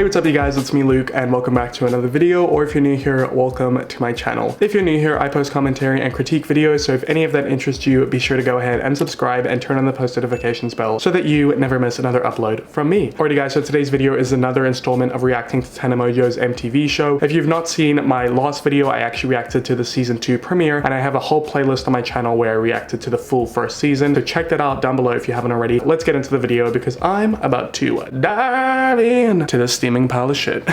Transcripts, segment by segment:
Hey, what's up you guys, it's me Luke and welcome back to another video, or if you're new here, welcome to my channel. If you're new here, I post commentary and critique videos, so if any of that interests you, be sure to go ahead and subscribe and turn on the post notifications bell so that you never miss another upload from me. Alrighty guys, so today's video is another installment of reacting to Tana Mongeau's MTV show. If you've not seen my last video, I actually reacted to the season 2 premiere, and I have a whole playlist on my channel where I reacted to the full first season, so check that out down below if you haven't already. Let's get into the video because I'm about to dive in to the steaming pile of shit.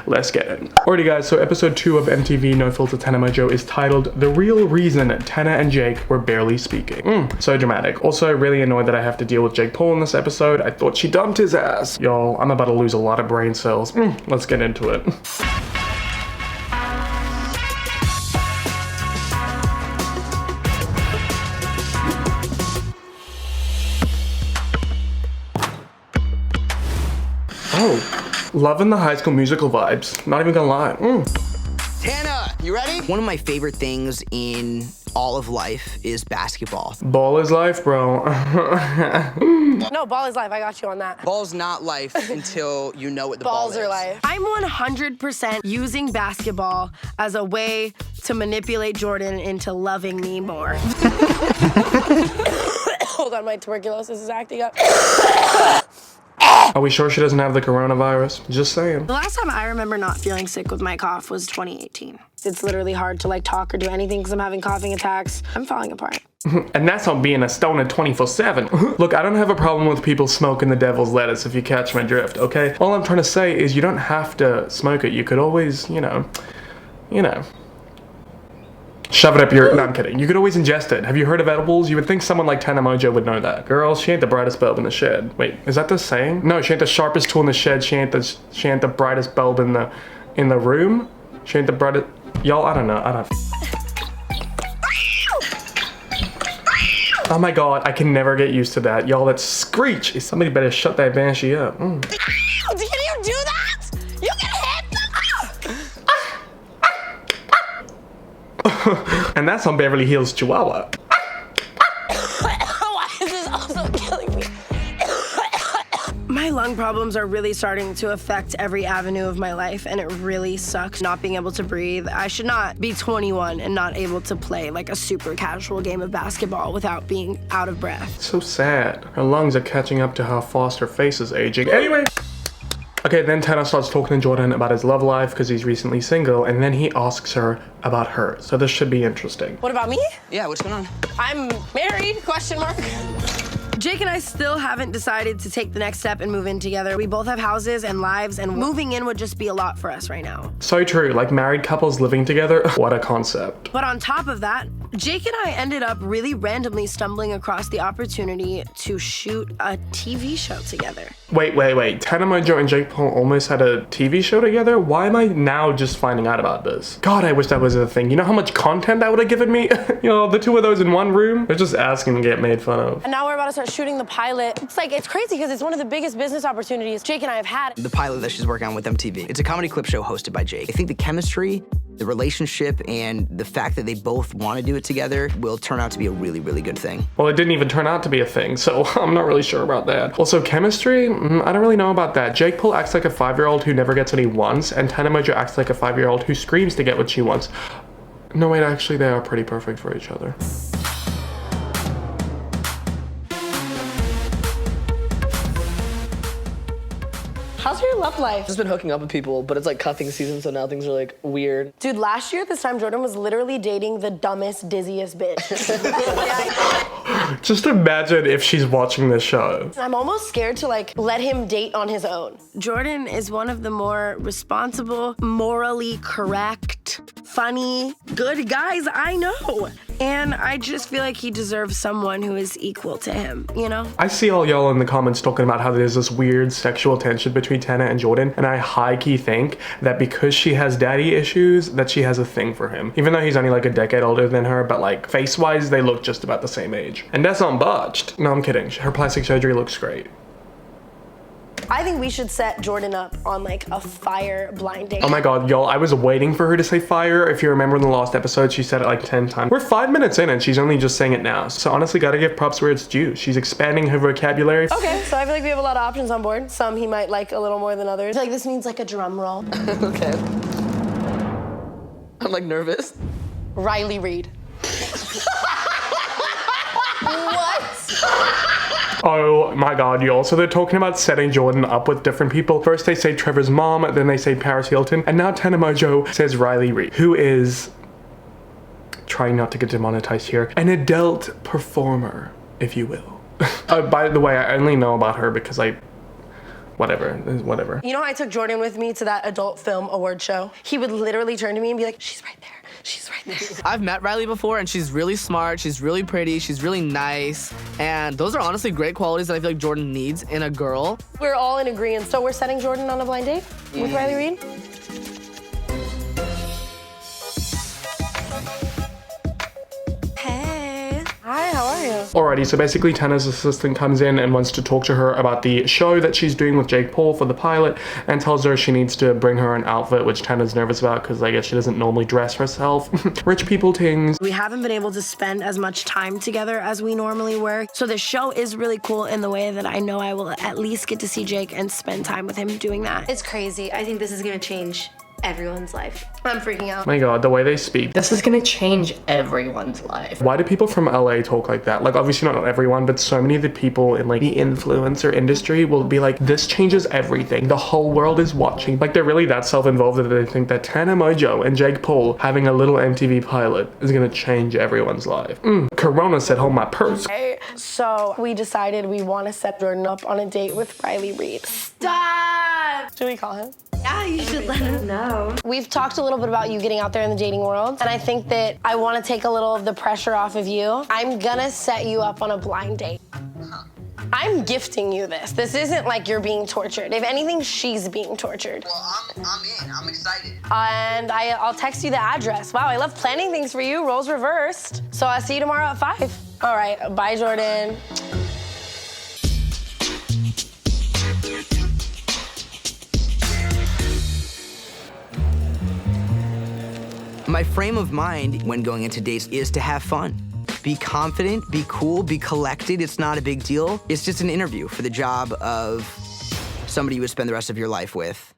Let's get it. Alrighty guys, so episode 2 of MTV No Filter Tana Mongeau is titled The Real Reason Tana and Jake Were Barely Speaking. So dramatic. Also really annoyed that I have to deal with Jake Paul in this episode. I thought she dumped his ass. Y'all, I'm about to lose a lot of brain cells. Let's get into it. Oh, loving the High School Musical vibes. Not even gonna lie. Tana, you ready? One of my favorite things in all of life is basketball. Ball is life, bro. No, ball is life. I got you on that. Ball's not life until you know what the Balls ball is. are life. I'm 100% using basketball as a way to manipulate Jordan into loving me more. Hold on, my tuberculosis is acting up. Are we sure she doesn't have the coronavirus? Just saying. The last time I remember not feeling sick with my cough was 2018. It's literally hard to like talk or do anything because I'm having coughing attacks. I'm falling apart. And that's on being a stoner 24/7. Look, I don't have a problem with people smoking the devil's lettuce if you catch my drift, okay? All I'm trying to say is you don't have to smoke it. You could always, you know. Shove it up your... No, I'm kidding. You could always ingest it. Have you heard of edibles? You would think someone like Tana Mongeau would know that. Girl, she ain't the brightest bulb in the shed. Wait, is that the saying? No, she ain't the sharpest tool in the shed. She ain't the brightest bulb in the room. She ain't the brightest... Y'all, I don't know. Oh my god, I can never get used to that. Y'all, that screech. Somebody better shut that banshee up. Can you do that? You can hit them. And that's on Beverly Hills Chihuahua. Why is this also killing me? My lung problems are really starting to affect every avenue of my life, and it really sucks not being able to breathe. I should not be 21 and not able to play like a super casual game of basketball without being out of breath. So sad. Her lungs are catching up to how fast her face is aging. Anyway. Okay, then Tana starts talking to Jordan about his love life because he's recently single, and then he asks her about her. So this should be interesting. What about me? Yeah, what's going on? I'm married, question mark. Jake and I still haven't decided to take the next step and move in together. We both have houses and lives, and moving in would just be a lot for us right now. So true, like married couples living together. What a concept. But on top of that, Jake and I ended up really randomly stumbling across the opportunity to shoot a TV show together. Wait. Tana Mongeau and Jake Paul almost had a TV show together? Why am I now just finding out about this? God, I wish that was a thing. You know how much content that would have given me? You know, the two of those in one room? They're just asking to get made fun of. And now we're about to start shooting the pilot. It's crazy because it's one of the biggest business opportunities Jake and I have had. The pilot that she's working on with MTV. It's a comedy clip show hosted by Jake. I think the chemistry, the relationship, and the fact that they both want to do it together will turn out to be a really, really good thing. Well, it didn't even turn out to be a thing, so I'm not really sure about that. Also, chemistry? I don't really know about that. Jake Paul acts like a 5-year-old who never gets what he wants, and Tana Mongeau acts like a 5-year-old who screams to get what she wants. No, wait, actually, they are pretty perfect for each other. How's your love life? Just been hooking up with people, but it's like cuffing season, so now things are like weird. Dude, last year at this time, Jordan was literally dating the dumbest, dizziest bitch. Just imagine if she's watching this show. I'm almost scared to like let him date on his own. Jordan is one of the more responsible, morally correct, funny, good guys I know. And I just feel like he deserves someone who is equal to him, you know? I see all y'all in the comments talking about how there's this weird sexual tension between Tana and Jordan, and I high-key think that because she has daddy issues, that she has a thing for him. Even though he's only like a decade older than her, but like face-wise, they look just about the same age. And that's unbotched. No, I'm kidding. Her plastic surgery looks great. I think we should set Jordan up on like a fire blind date. Oh my god, y'all, I was waiting for her to say fire. If you remember in the last episode, she said it like 10 times. We're 5 minutes in and she's only just saying it now. So honestly, gotta give props where it's due. She's expanding her vocabulary. Okay, so I feel like we have a lot of options on board. Some he might like a little more than others. I feel like this needs like a drum roll. Okay. I'm like nervous. Riley Reid. What? Oh my god, y'all. So they're talking about setting Jordan up with different people. First they say Trevor's mom, then they say Paris Hilton, and now Tana Mongeau says Riley Reid, who is, trying not to get demonetized here, an adult performer, if you will. By the way, I only know about her because whatever. You know, I took Jordan with me to that adult film award show. He would literally turn to me and be like, she's right there. She's right there. I've met Riley before, and she's really smart, she's really pretty, she's really nice, and those are honestly great qualities that I feel like Jordan needs in a girl. We're all in agreement. So we're setting Jordan on a blind date with Riley Reid? Hey. Hi, how are you? Alrighty, so basically Tana's assistant comes in and wants to talk to her about the show that she's doing with Jake Paul for the pilot and tells her she needs to bring her an outfit, which Tana's nervous about because I guess she doesn't normally dress herself. Rich people things. We haven't been able to spend as much time together as we normally were. So the show is really cool in the way that I know I will at least get to see Jake and spend time with him doing that. It's crazy. I think this is gonna change everyone's life. I'm freaking out. My god, the way they speak. This is gonna change everyone's life. Why do people from LA talk like that? Like, obviously not everyone, but so many of the people in like the influencer industry will be like, this changes everything. The whole world is watching. Like, they're really that self-involved that they think that Tana Mongeau and Jake Paul having a little MTV pilot is gonna change everyone's life. Corona said, hold my purse. Okay, so we decided we want to set Jordan up on a date with Riley Reid. Stop! Should we call him? Yeah, you should let him know. We've talked a little bit about you getting out there in the dating world, and I think that I want to take a little of the pressure off of you. I'm gonna set you up on a blind date. I'm gifting you this. This isn't like you're being tortured. If anything, she's being tortured. Well, I'm in. I'm excited. And I'll text you the address. Wow, I love planning things for you. Roles reversed. So I'll see you tomorrow at 5. All right, bye, Jordan. My frame of mind when going into dates is to have fun. Be confident, be cool, be collected. It's not a big deal. It's just an interview for the job of somebody you would spend the rest of your life with.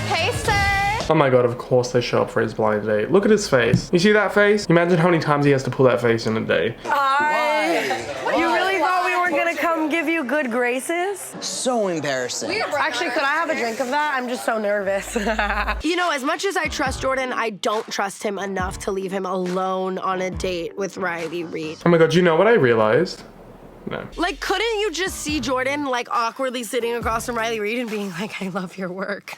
Hey, sir. Oh my god, of course they show up for his blind date. Look at his face. You see that face? Imagine how many times he has to pull that face in a day. You really thought we weren't gonna come give you good graces? So embarrassing. Actually, could I have a drink of that? I'm just so nervous. You know, as much as I trust Jordan, I don't trust him enough to leave him alone on a date with Riley Reid. Oh my god, you know what I realized? No. Like, couldn't you just see Jordan, like, awkwardly sitting across from Riley Reid and being like, I love your work?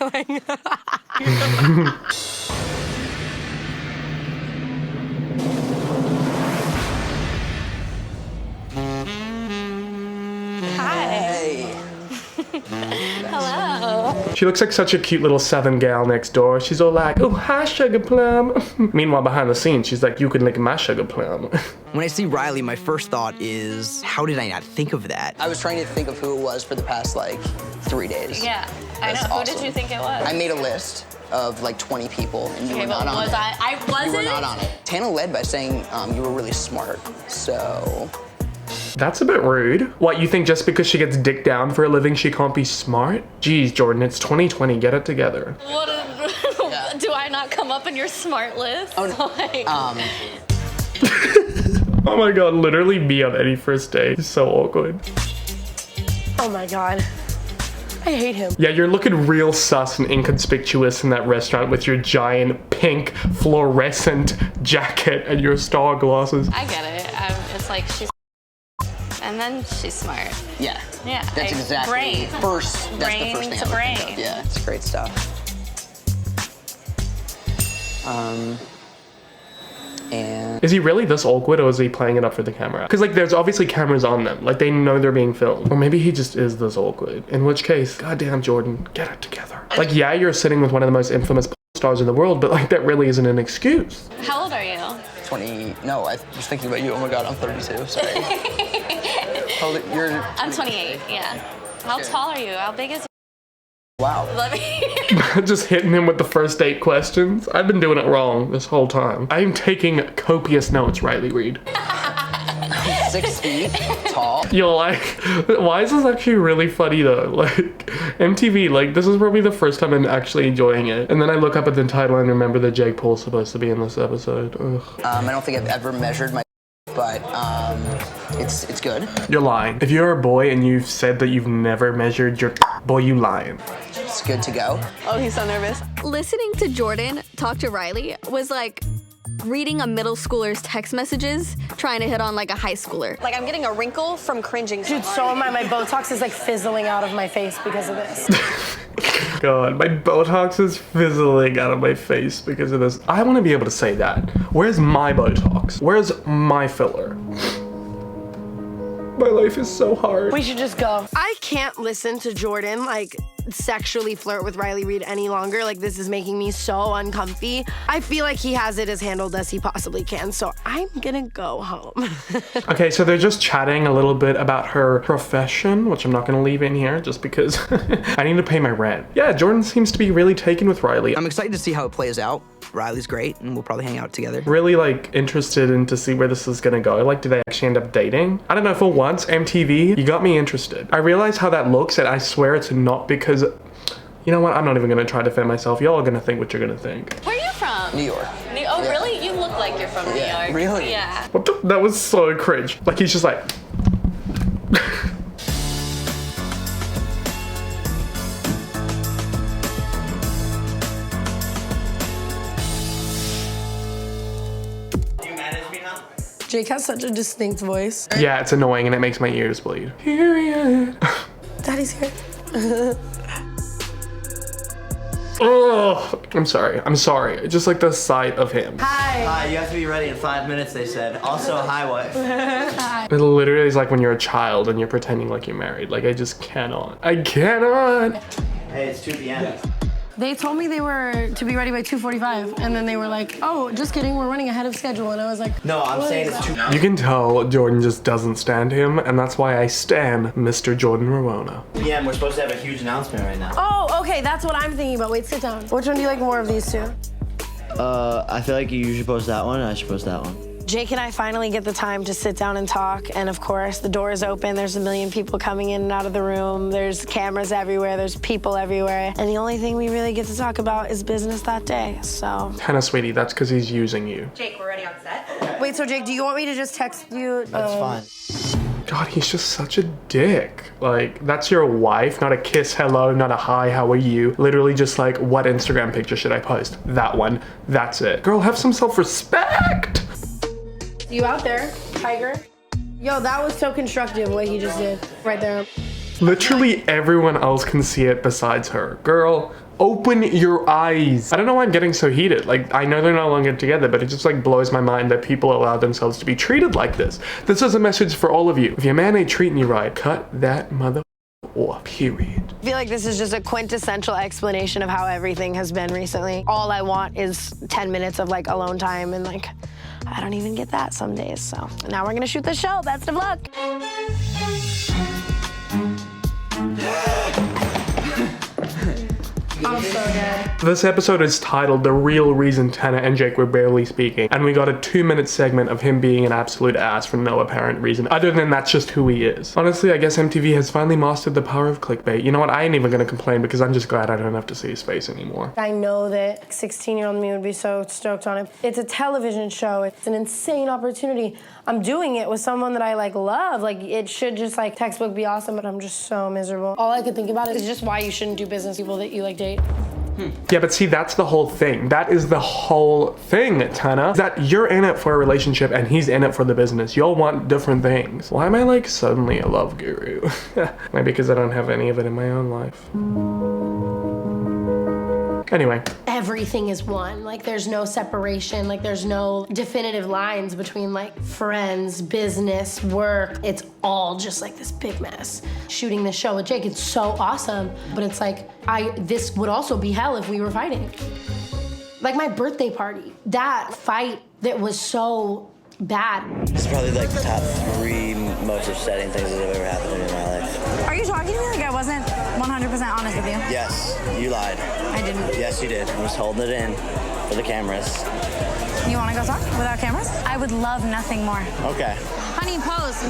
Hello. She looks like such a cute little southern gal next door. She's all like, oh, hi, sugar plum. Meanwhile, behind the scenes, she's like, you can lick my sugar plum. When I see Riley, my first thought is, how did I not think of that? I was trying to think of who it was for the past, like, 3 days. Yeah, I know. That's Who awesome. did you think it was? I made a list of, like, 20 people, and you Okay, were but not on was it. I wasn't? You were not on it. Tana led by saying you were really smart, so... That's a bit rude. What, you think just because she gets dicked down for a living, she can't be smart? Jeez, Jordan, it's 2020. Get it together. What do I not come up in your smart list? Oh, no. Like, Oh my god, literally me on any first date. It's so awkward. Oh my God. I hate him. Yeah, you're looking real sus and inconspicuous in that restaurant with your giant pink fluorescent jacket and your star glasses. I get it. It's like she's and then she's smart. Yeah. Yeah. That's exactly... Brain. That's the first thing Brain I would to think brain. of. Yeah, it's great stuff. And... Is he really this awkward or is he playing it up for the camera? Because like there's obviously cameras on them. Like they know they're being filmed. Or maybe he just is this awkward. In which case, goddamn Jordan, get it together. Like yeah, you're sitting with one of the most infamous stars in the world, but like that really isn't an excuse. How old are you? 20... No, I was thinking about you. Oh my god, I'm 32, sorry. You're. I'm 28, yeah. How tall are you? How big is Wow. Let me. Just hitting him with the first date questions. I've been doing it wrong this whole time. I'm taking copious notes, Riley Reid. 6 feet tall. You're like, why is this actually really funny though? Like, MTV, like, this is probably the first time I'm actually enjoying it. And then I look up at the title and remember that Jake Paul's supposed to be in this episode. Ugh. I don't think I've ever measured my, but it's good. You're lying. If you're a boy and you've said that you've never measured your boy, you lying. It's good to go. Oh, he's so nervous. Listening to Jordan talk to Riley was like reading a middle schooler's text messages, trying to hit on like a high schooler. Like I'm getting a wrinkle from cringing. Dude, so am I. My Botox is like fizzling out of my face because of this. God, my Botox is fizzling out of my face because of this. I want to be able to say that. Where's my Botox? Where's my filler? My life is so hard. We should just go. I can't listen to Jordan like sexually flirt with Riley Reid any longer. Like, this is making me so uncomfy. I feel like he has it as handled as he possibly can, so I'm gonna go home. Okay, so they're just chatting a little bit about her profession, which I'm not gonna leave in here just because I need to pay my rent. Yeah, Jordan seems to be really taken with Riley. I'm excited to see how it plays out. Riley's great, and we'll probably hang out together. Really, like, interested in to see where this is gonna go. Like, do they actually end up dating? I don't know, for once, MTV, you got me interested. I realize how that looks, and I swear it's not because, you know what, I'm not even gonna try to defend myself. Y'all are gonna think what you're gonna think. Where are you from? New York. Oh, really? You look like you're from New York. Really? Yeah. What the? That was so cringe. Like, he's just like... Jake has such a distinct voice. Yeah, it's annoying and it makes my ears bleed. Period. Daddy's here. Oh, I'm sorry. Just like the sight of him. Hi, you have to be ready in 5 minutes, they said. Also, hi, wife. It literally is like when you're a child and you're pretending like you're married. Like, I just cannot. I cannot. Hey, it's 2 p.m. They told me they were to be ready by 2:45, and then they were like, oh, just kidding, we're running ahead of schedule. And I was like, No, I'm saying it's 2 You can tell Jordan just doesn't stand him, and that's why I stan Mr. Jordan Rowona. p.m. We're supposed to have a huge announcement right now. Oh, okay, that's what I'm thinking about. Wait, sit down. Which one do you like more of these two? I feel like you should post that one, and I should post that one. Jake and I finally get the time to sit down and talk, and of course, the door is open. There's a million people coming in and out of the room. There's cameras everywhere. There's people everywhere. And the only thing we really get to talk about is business that day, so. Hannah, sweetie, that's because he's using you. Jake, we're ready on set. Wait, so Jake, do you want me to just text you? That's fine. God, he's just such a dick. Like, that's your wife, not a kiss hello, not a hi, how are you? Literally just like, what Instagram picture should I post? That one. That's it. Girl, have some self-respect. You out there, Tiger? Yo, that was so constructive what he just did right there. Literally everyone else can see it besides her. Girl, open your eyes. I don't know why I'm getting so heated. Like, I know they're no longer together, but it just like blows my mind that people allow themselves to be treated like this. This is a message for all of you. If your man ain't treating you right, cut that mother off, period. I feel like this is just a quintessential explanation of how everything has been recently. All I want is 10 minutes of like alone time, and like, I don't even get that some days. So now we're gonna shoot the show. Best of luck. I'm so dead. This episode is titled The Real Reason Tana and Jake Were Barely Speaking, and we got a 2-minute segment of him being an absolute ass for no apparent reason, other than that's just who he is. Honestly, I guess MTV has finally mastered the power of clickbait. You know what, I ain't even gonna complain because I'm just glad I don't have to see his face anymore. I know that 16-year-old me would be so stoked on it. It's a television show. It's an insane opportunity. I'm doing it with someone that I like love. Like, it should just like textbook be awesome, but I'm just so miserable. All I could think about is just why you shouldn't do business with people that you like date. Yeah, but see, that's the whole thing. That is the whole thing, Tana. That you're in it for a relationship and he's in it for the business. Y'all want different things. Why am I like suddenly a love guru? Maybe because I don't have any of it in my own life. Anyway. Everything is one. Like, there's no separation. Like, there's no definitive lines between like friends, business, work. It's all just like this big mess. Shooting the show with Jake, it's so awesome. But it's like, this would also be hell if we were fighting. Like my birthday party, that fight that was so bad. It's probably like the top 3 most upsetting things that have ever happened to me in my life. Are you talking to me like I wasn't 100% honest with you? Yes, you lied. I didn't. Yes, you did. I'm just holding it in for the cameras. You want to go talk without cameras? I would love nothing more. Okay. Honey, pose.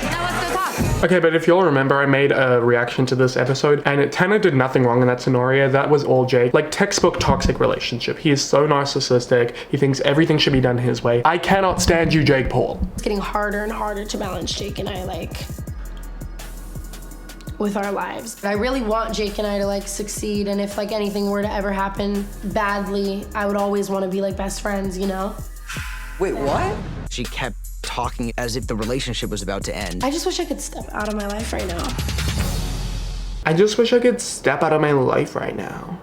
Now let's go talk. Okay, but if you'll remember, I made a reaction to this episode, and Tana did nothing wrong in that scenario. That was all Jake. Like, textbook toxic relationship. He is so narcissistic. He thinks everything should be done his way. I cannot stand you, Jake Paul. It's getting harder and harder to balance Jake and I, like, with our lives. I really want Jake and I to, like, succeed, and if, like, anything were to ever happen badly, I would always want to be, like, best friends, you know? Wait, what? She kept talking as if the relationship was about to end. I just wish I could step out of my life right now. I just wish I could step out of my life right now.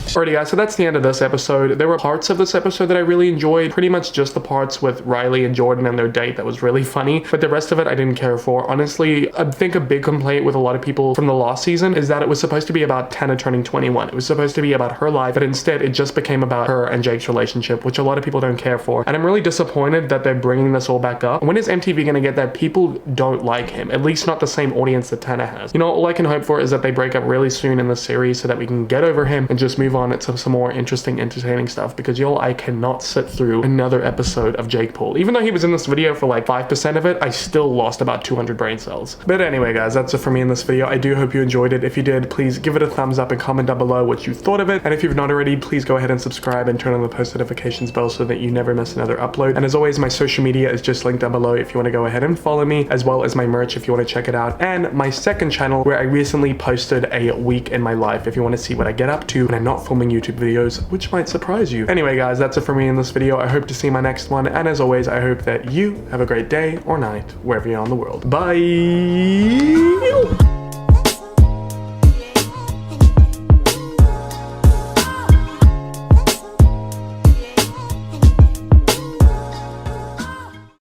Alrighty guys, so that's the end of this episode. There were parts of this episode that I really enjoyed, pretty much just the parts with Riley and Jordan and their date that was really funny, but the rest of it I didn't care for. Honestly, I think a big complaint with a lot of people from the last season is that it was supposed to be about Tana turning 21. It was supposed to be about her life, but instead it just became about her and Jake's relationship, which a lot of people don't care for. And I'm really disappointed that they're bringing this all back up. When is MTV gonna get that? People don't like him, at least not the same audience that Tana has. You know, all I can hope for is that they break up really soon in the series so that we can get over him and just move on to some more interesting, entertaining stuff, because y'all, I cannot sit through another episode of Jake Paul. Even though he was in this video for like 5% of it, I still lost about 200 brain cells. But anyway guys, that's it for me in this video. I do hope you enjoyed it. If you did, please give it a thumbs up and comment down below what you thought of it. And if you've not already, please go ahead and subscribe and turn on the post notifications bell so that you never miss another upload. And as always, my social media is just linked down below if you want to go ahead and follow me, as well as my merch if you want to check it out, and my second channel where I recently posted a week in my life if you want to see what I get up to when I'm not filming YouTube videos, which might surprise you. Anyway guys, that's it for me in this video. I hope to see you in my next one, and as always, I hope that you have a great day or night wherever you are in the world. Bye!